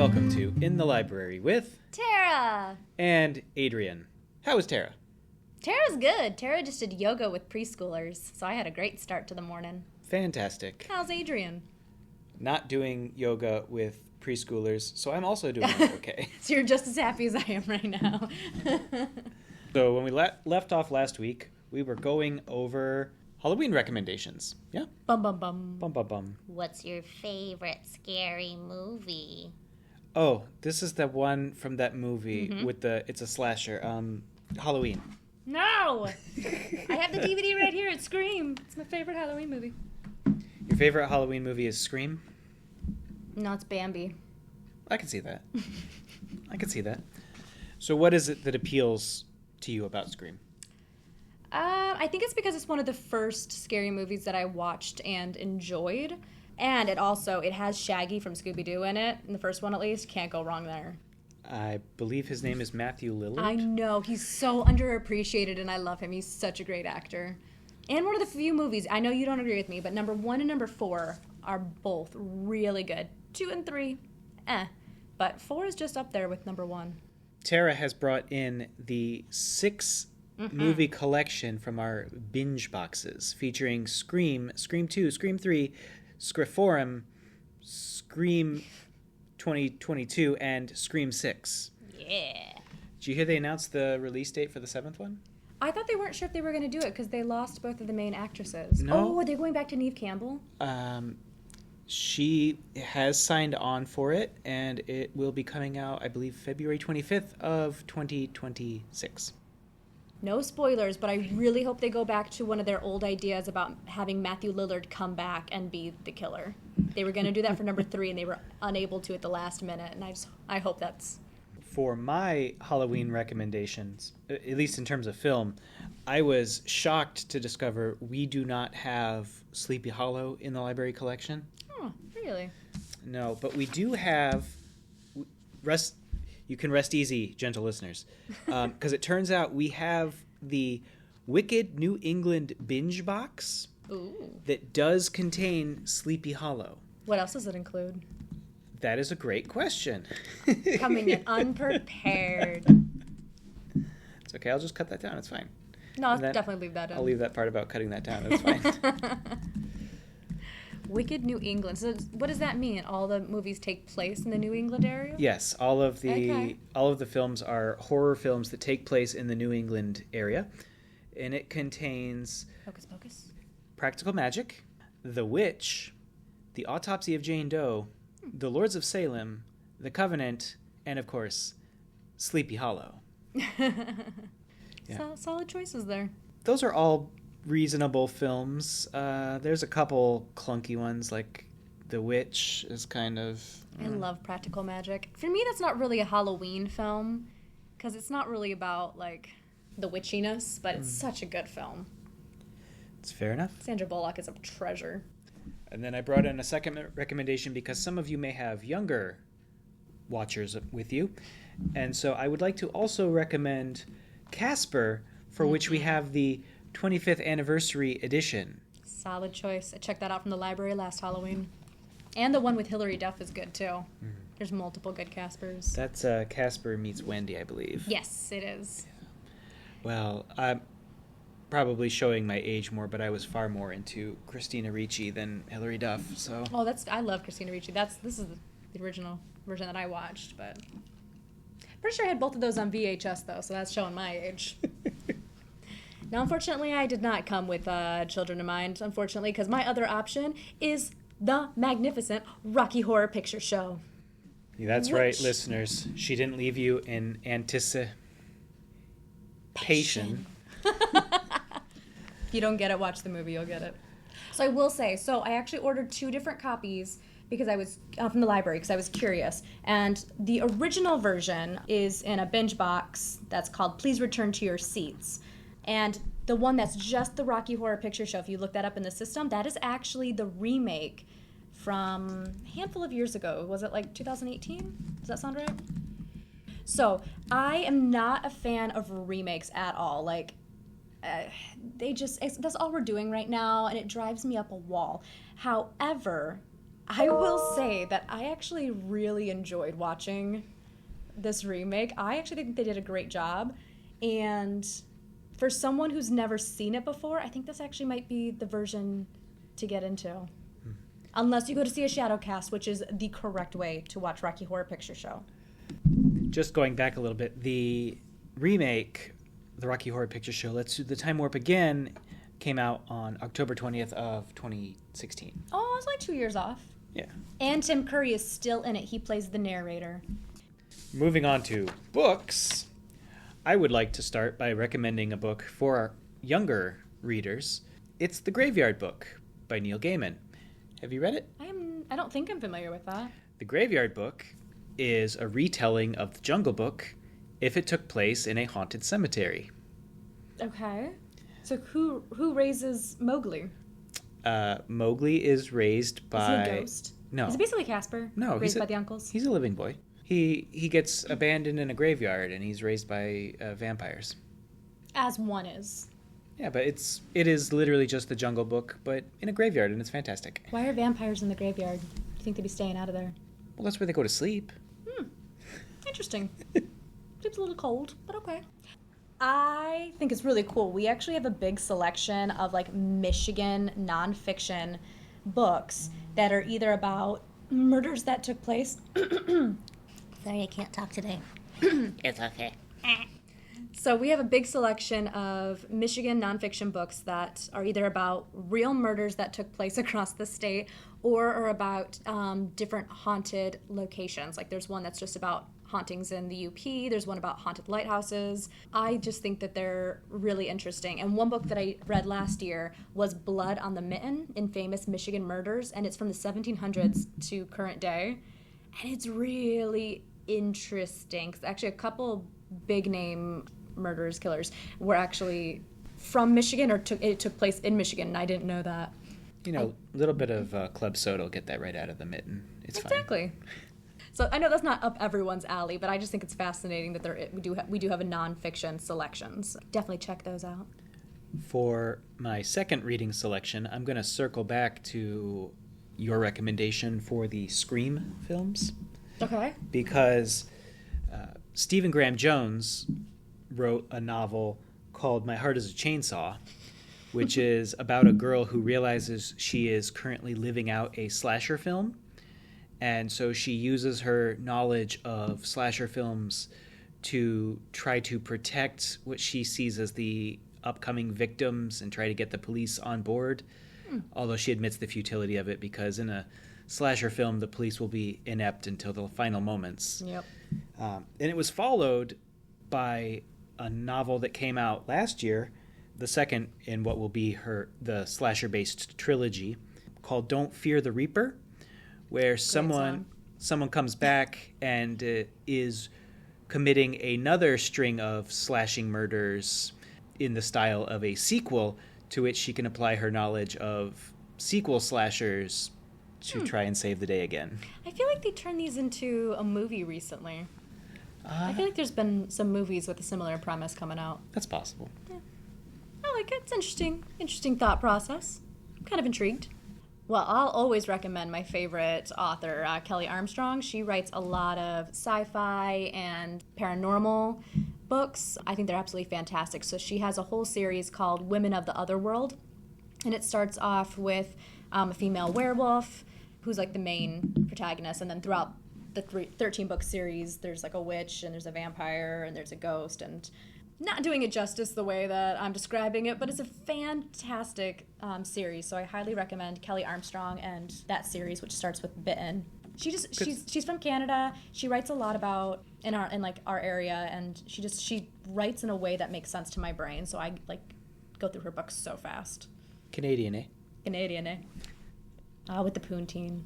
welcome to In the Library with Tara! and Adrian. How is Tara? Tara's good. Tara just did yoga with preschoolers, so I had a great start to the morning. Fantastic. How's Adrian? Not doing yoga with preschoolers, so I'm also doing okay. So you're just as happy as I am right now. So when we left off last week, we were going over Halloween recommendations. Yeah? Bum bum bum. Bum bum bum. What's your favorite scary movie? Oh, this is the one from that movie with it's a slasher. Halloween. No! I have the DVD right here. It's Scream. It's my favorite Halloween movie. Your favorite Halloween movie is Scream? No, it's Bambi. I can see that. I can see that. So what is it that appeals to you about Scream? I think it's because it's one of the first scary movies that I watched and enjoyed. And it has Shaggy from Scooby-Doo in it. In the first one, at least. Can't go wrong there. I believe his name is Matthew Lillard. I know. He's so underappreciated, and I love him. He's such a great actor. And one of the few movies, I know you don't agree with me, but number 1 and number 4 are both really good. 2 and 3, But 4 is just up there with number 1. Tara has brought in the 6 movie collection from our binge boxes featuring Scream, Scream 2, Scream 3, Scriforum, Scream 2022, and Scream 6. Yeah. Did you hear they announced the release date for the 7th one? I thought they weren't sure if they were going to do it because they lost both of the main actresses. No. Oh, are they going back to Neve Campbell? She has signed on for it, and it will be coming out, I believe, February 25th of 2026. No spoilers, but I really hope they go back to one of their old ideas about having Matthew Lillard come back and be the killer. They were going to do that for number 3, and they were unable to at the last minute, and I hope that's... For my Halloween recommendations, at least in terms of film, I was shocked to discover we do not have Sleepy Hollow in the library collection. Oh, really? No, but we do have... Rest. You can rest easy, gentle listeners, because it turns out we have the Wicked New England binge box that does contain Sleepy Hollow. What else does it include? That is a great question. Coming in unprepared. It's okay. I'll just cut that down. It's fine. No, I'll definitely leave that in. I'll leave that part about cutting that down. That's fine. Wicked New England. So what does that mean? All the movies take place in the New England area? Yes, all of the films are horror films that take place in the New England area, and it contains Hocus Pocus, Practical Magic, The Witch, The Autopsy of Jane Doe, The Lords of Salem, The Covenant, and of course, Sleepy Hollow. Yeah. Solid choices there. Those are all reasonable films. There's a couple clunky ones, like The Witch is kind of... I love Practical Magic. For me, that's not really a Halloween film, because it's not really about, like, the witchiness, but it's such a good film. It's fair enough. Sandra Bullock is a treasure. And then I brought in a second recommendation because some of you may have younger watchers with you. And so I would like to also recommend Casper, for which we have the 25th anniversary edition. Solid choice. I checked that out from the library last Halloween. And the one with Hilary Duff is good, too. There's multiple good Caspers. That's Casper meets Wendy, I believe. Yes, it is. Yeah. Well, I'm probably showing my age more, but I was far more into Christina Ricci than Hilary Duff, so... Oh, I love Christina Ricci. This is the original version that I watched, but... Pretty sure I had both of those on VHS, though, so that's showing my age. Now, unfortunately, I did not come with children in mind, unfortunately, because my other option is the magnificent Rocky Horror Picture Show. Yeah, that's right, listeners. She didn't leave you in anticipation. If you don't get it, watch the movie, you'll get it. So I will say, I actually ordered 2 different copies because I was from the library because I was curious. And the original version is in a binge box that's called Please Return to Your Seats. And the one that's just the Rocky Horror Picture Show, if you look that up in the system, that is actually the remake from a handful of years ago. Was it like 2018? Does that sound right? So I am not a fan of remakes at all. Like, that's all we're doing right now, and it drives me up a wall. However, I will say that I actually really enjoyed watching this remake. I actually think they did a great job. And for someone who's never seen it before, I think this actually might be the version to get into. Unless you go to see a shadow cast, which is the correct way to watch Rocky Horror Picture Show. Just going back a little bit, the remake, the Rocky Horror Picture Show, Let's Do the Time Warp Again, came out on October 20th of 2016. Oh, it's like 2 years off. Yeah. And Tim Curry is still in it. He plays the narrator. Moving on to books, I would like to start by recommending a book for our younger readers. It's The Graveyard Book by Neil Gaiman. Have you read it? I don't think I'm familiar with that. The Graveyard Book is a retelling of The Jungle Book if it took place in a haunted cemetery. Okay. So who raises Mowgli? Mowgli is raised by... Is he a ghost? No. Is it basically Casper? No. Raised by the uncles? He's a living boy. He gets abandoned in a graveyard and he's raised by vampires. As one is. Yeah, but it is literally just The Jungle Book, but in a graveyard, and it's fantastic. Why are vampires in the graveyard? Do you think they'd be staying out of there? Well, that's where they go to sleep. Interesting. Seems a little cold, but okay. I think it's really cool. We actually have a big selection of like Michigan nonfiction books that are either about murders that took place. Sorry, I can't talk today. It's okay. So we have a big selection of Michigan nonfiction books that are either about real murders that took place across the state or are about different haunted locations. Like there's one that's just about hauntings in the UP. There's one about haunted lighthouses. I just think that they're really interesting. And one book that I read last year was Blood on the Mitten, Infamous Michigan Murders, and it's from the 1700s to current day. And it's really interesting. Actually, a couple big name murderers, killers were actually from Michigan, or it took place in Michigan, and I didn't know that. You know, a little bit of club soda will get that right out of the mitten. It's exactly. Fine. So I know that's not up everyone's alley, but I just think it's fascinating that we do have a nonfiction selections. Definitely check those out. For my second reading selection, I'm going to circle back to your recommendation for the Scream films. Okay. Because Stephen Graham Jones wrote a novel called My Heart is a Chainsaw, which is about a girl who realizes she is currently living out a slasher film. And so she uses her knowledge of slasher films to try to protect what she sees as the upcoming victims and try to get the police on board. Although she admits the futility of it, because in a slasher film, the police will be inept until the final moments. Yep. And it was followed by a novel that came out last year, the second in what will be the slasher-based trilogy, called Don't Fear the Reaper, where someone comes back and is committing another string of slashing murders in the style of a sequel, to which she can apply her knowledge of sequel slashers to try and save the day again. I feel like they turned these into a movie recently. I feel like there's been some movies with a similar premise coming out. That's possible. Yeah. I like it. It's interesting. Interesting thought process. I'm kind of intrigued. Well, I'll always recommend my favorite author, Kelly Armstrong. She writes a lot of sci-fi and paranormal books. I think they're absolutely fantastic. So she has a whole series called Women of the Otherworld. And it starts off with a female werewolf who's like the main protagonist. And then throughout the 13-book series, there's like a witch and there's a vampire and there's a ghost. And not doing it justice the way that I'm describing it, but it's a fantastic series. So I highly recommend Kelly Armstrong and that series, which starts with Bitten. She's from Canada. She writes a lot about in our area, and she writes in a way that makes sense to my brain. So I go through her books so fast. Canadian, eh? Canadian, eh? With the poutine.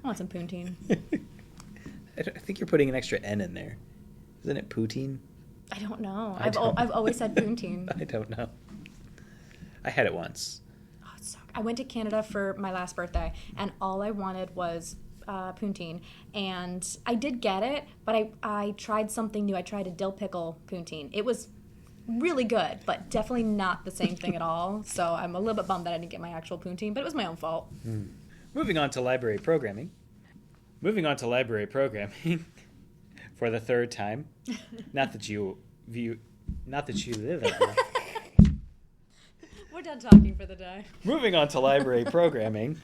I want some poutine. I think you're putting an extra N in there. Isn't it poutine? I don't know. I've always said poutine. I don't know. I had it once. Oh, it's so good. I went to Canada for my last birthday, and all I wanted was poutine. And I did get it, but I tried something new. I tried a dill pickle poutine. It was really good, but definitely not the same thing at all. So I'm a little bit bummed that I didn't get my actual poutine, but it was my own fault. Moving on to library programming. For the third time. Not that you live there. We're done talking for the day. Moving on to library programming.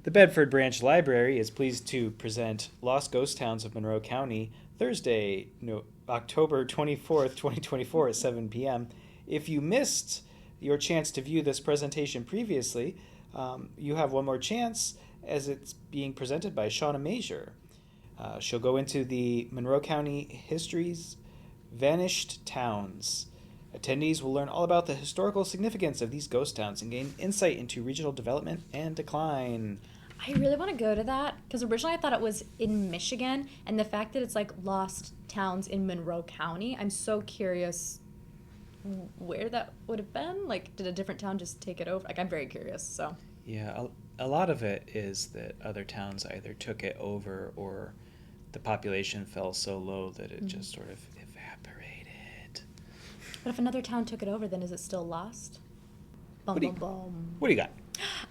The Bedford Branch Library is pleased to present Lost Ghost Towns of Monroe County Thursday, October 24th, 2024 at 7 p.m. If you missed your chance to view this presentation previously, you have one more chance as it's being presented by Shauna Major. She'll go into the Monroe County history's vanished towns. Attendees will learn all about the historical significance of these ghost towns and gain insight into regional development and decline. I really want to go to that because originally I thought it was in Michigan, and the fact that it's like lost towns in Monroe County, I'm so curious where that would have been. Like, did a different town just take it over? Like, I'm very curious, so. Yeah, a lot of it is that other towns either took it over or the population fell so low that it just sort of evaporated. But if another town took it over, then is it still lost? Bum, What do you- bum, bum. What do you got?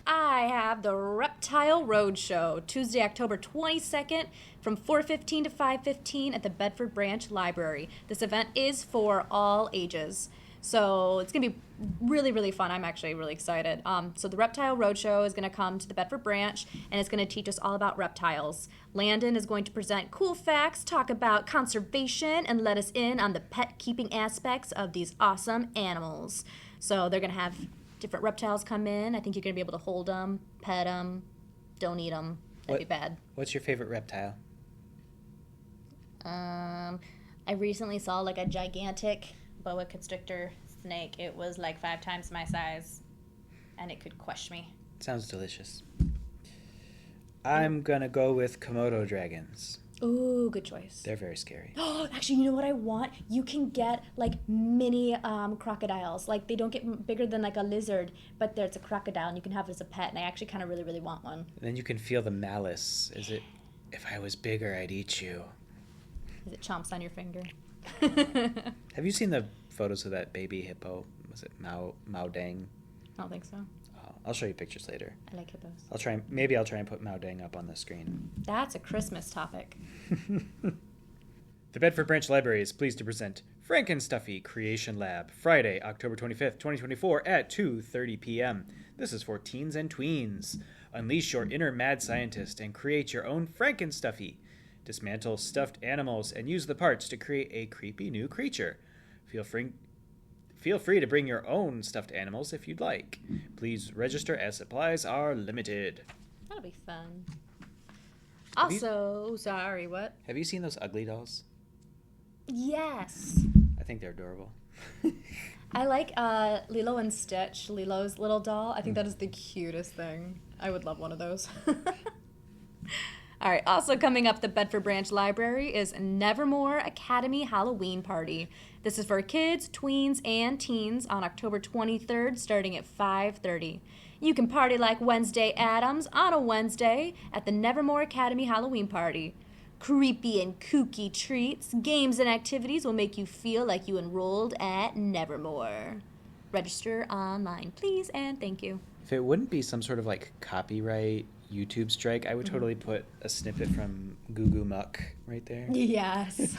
I have the Reptile Roadshow, Tuesday, October 22nd from 4:15 to 5:15 at the Bedford Branch Library. This event is for all ages. So it's going to be really, really fun. I'm actually really excited. So the Reptile Roadshow is going to come to the Bedford Branch, and it's going to teach us all about reptiles. Landon is going to present cool facts, talk about conservation, and let us in on the pet keeping aspects of these awesome animals. So they're going to have different reptiles come in. I think you're going to be able to hold them, pet them, don't eat them. That'd be bad. What's your favorite reptile? I recently saw like a gigantic boa constrictor snake. It was like 5 times my size, and it could crush me. Sounds delicious. I'm going to go with Komodo dragons. Ooh, good choice. They're very scary. Oh, actually, you know what I want? You can get like mini crocodiles. Like they don't get bigger than like a lizard, but there's a crocodile, and you can have it as a pet. And I actually kind of really, really want one. And then you can feel the malice. Is it, if I was bigger, I'd eat you. As it chomps on your finger. Have you seen the photos of that baby hippo? Was it Mao Dang? I don't think so. I'll show you pictures later. I like hippos. I'll try and put Mao Dang up on the screen. That's a Christmas topic. The Bedford Branch Library is pleased to present Frankenstuffy Creation Lab, Friday, October 25th, 2024 at 2:30 p.m. This is for teens and tweens. Unleash your inner mad scientist and create your own Frankenstuffy. Dismantle stuffed animals and use the parts to create a creepy new creature. Feel free to bring your own stuffed animals if you'd like. Please register as supplies are limited. That'll be fun. Also, sorry, what? Have you seen those ugly dolls? Yes. I think they're adorable. I like Lilo and Stitch, Lilo's little doll. I think that is the cutest thing. I would love one of those. All right, also coming up, the Bedford Branch Library is Nevermore Academy Halloween Party. This is for kids, tweens, and teens on October 23rd, starting at 5:30. You can party like Wednesday Addams on a Wednesday at the Nevermore Academy Halloween Party. Creepy and kooky treats, games, and activities will make you feel like you enrolled at Nevermore. Register online, please, and thank you. If it wouldn't be some sort of like copyright YouTube strike, I would totally put a snippet from Goo Goo Muck right there. Yes.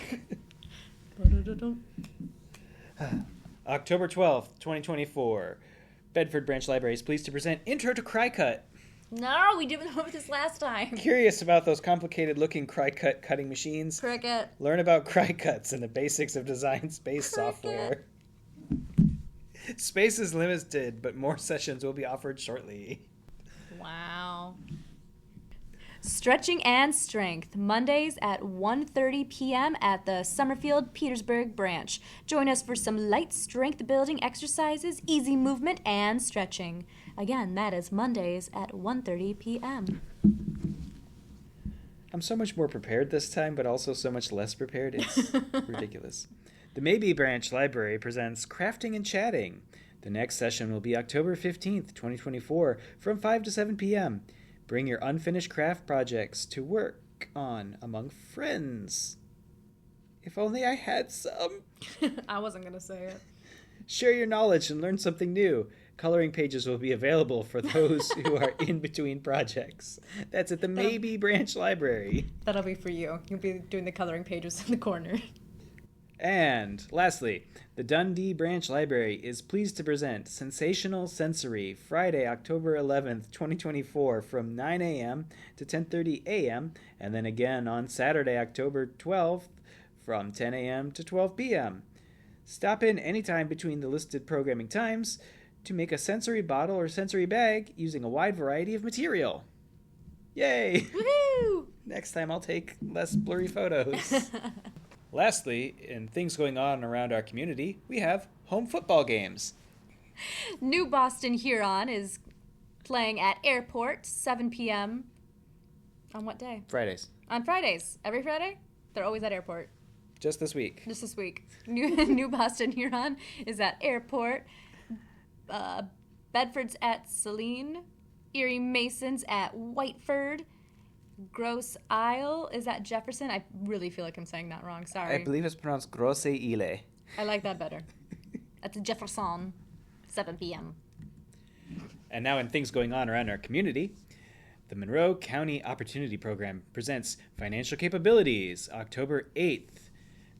October 12th, 2024. Bedford Branch Library is pleased to present Intro to Crycut. No, we didn't know this last time. Curious about those complicated looking Crycut cutting machines? Cricket. Learn about Crycuts and the basics of design space software. Space is limited, but more sessions will be offered shortly. Wow. Stretching and Strength, Mondays at 1:30 p.m. at the Summerfield Petersburg branch. Join us for some light strength building exercises, easy movement, and stretching. Again, that is Mondays at 1:30 p.m. I'm so much more prepared this time, but also so much less prepared. It's ridiculous. The Maybe Branch Library presents Crafting and Chatting. The next session will be October 15th, 2024, from 5 to 7 p.m. Bring your unfinished craft projects to work on among friends. If only I had some. I wasn't going to say it. Share your knowledge and learn something new. Coloring pages will be available for those who are in between projects. That's at the Maybe Branch Library. That'll be for you. You'll be doing the coloring pages in the corner. And lastly, the Dundee Branch Library is pleased to present Sensational Sensory Friday, October 11th, 2024 from 9 a.m. to 10:30 a.m. and then again on Saturday, October 12th from 10 a.m. to 12 p.m. Stop in anytime between the listed programming times to make a sensory bottle or sensory bag using a wide variety of material. Yay! Woohoo! Next time I'll take less blurry photos. Lastly, in things going on around our community, we have home football games. New Boston Huron is playing at Airport, 7 p.m. On what day? Fridays. On Fridays. Every Friday? They're always at Airport. Just this week. Just this week. New Boston Huron is at Airport. Bedford's at Saline. Erie Masons at Whiteford. Grosse Isle is at Jefferson. I really feel like I'm saying that wrong. Sorry. I believe it's pronounced Grosse Isle. I like that better. At the Jefferson, 7 p.m. And now in things going on around our community, the Monroe County Opportunity Program presents Financial Capabilities, October 8th.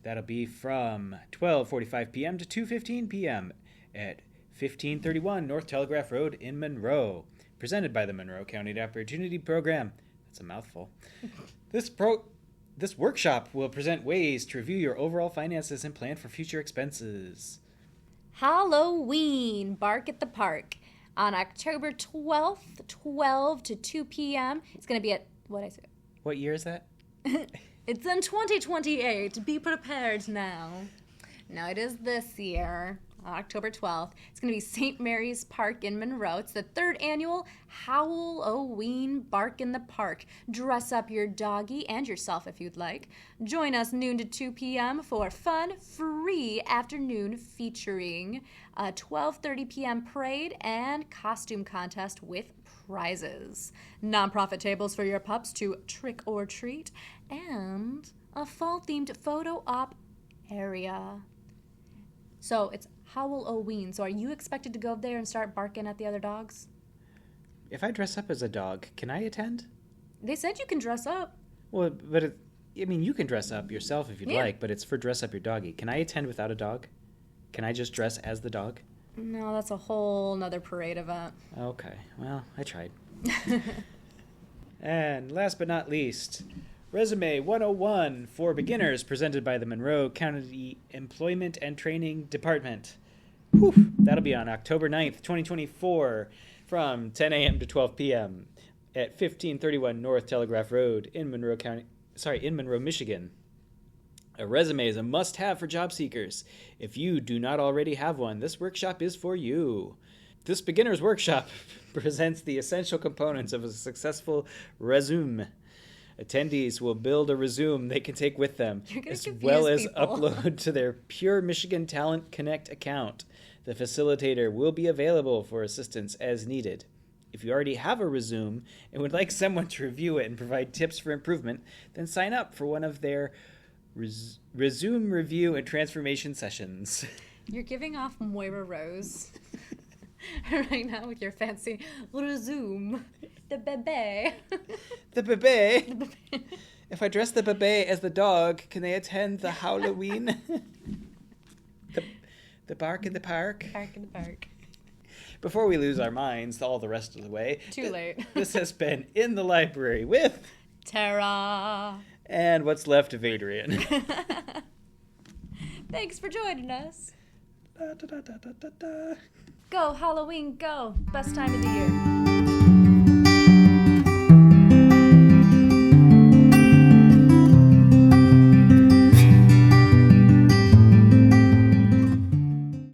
That'll be from 12:45 p.m. to 2:15 p.m. at 1531 North Telegraph Road in Monroe. Presented by the Monroe County Opportunity Program. That's a mouthful. This workshop will present ways to review your overall finances and plan for future expenses. Halloween, Bark at the Park. On October 12th, 12 to 2 p.m. It's going to be at, What year is that? It's in 2028. Be prepared now. No, it is this year, October 12th. It's going to be St. Mary's Park in Monroe. It's the 3rd annual Halloween Bark in the Park. Dress up your doggy and yourself if you'd like. Join us noon to 2 p.m. for fun, free afternoon featuring a 12:30 p.m. parade and costume contest with prizes. Nonprofit tables for your pups to trick or treat, and a fall-themed photo op area. So it's Halloween. So are you expected to go there and start barking at the other dogs? If I dress up as a dog, can I attend? They said you can dress up. Well, but you can dress up yourself if you'd Yeah. like, but it's for dress up your doggy. Can I attend without a dog? Can I just dress as the dog? No, that's a whole nother parade event. Okay, well, I tried. And last but not least, Resume 101 for Beginners, presented by the Monroe County Employment and Training Department. Whew, that'll be on October 9th, 2024, from 10 a.m. to 12 p.m. at 1531 North Telegraph Road in Monroe, Michigan. A resume is a must-have for job seekers. If you do not already have one, this workshop is for you. This beginner's workshop presents the essential components of a successful resume. Attendees will build a resume they can take with them, as well as upload to their Pure Michigan Talent Connect account. The facilitator will be available for assistance as needed. If you already have a resume and would like someone to review it and provide tips for improvement, then sign up for one of their resume review and transformation sessions. You're giving off Moira Rose right now with your fancy resume. The bebe. The bebe? If I dress the bebe as the dog, can they attend the Halloween? the bark in the park? Bark in the park. Before we lose our minds all the rest of the way. Too late. This has been In the Library with Tara. And what's left of Adrian. Thanks for joining us. Da, da, da, da, da, da. Go, Halloween, go. Best time of the year.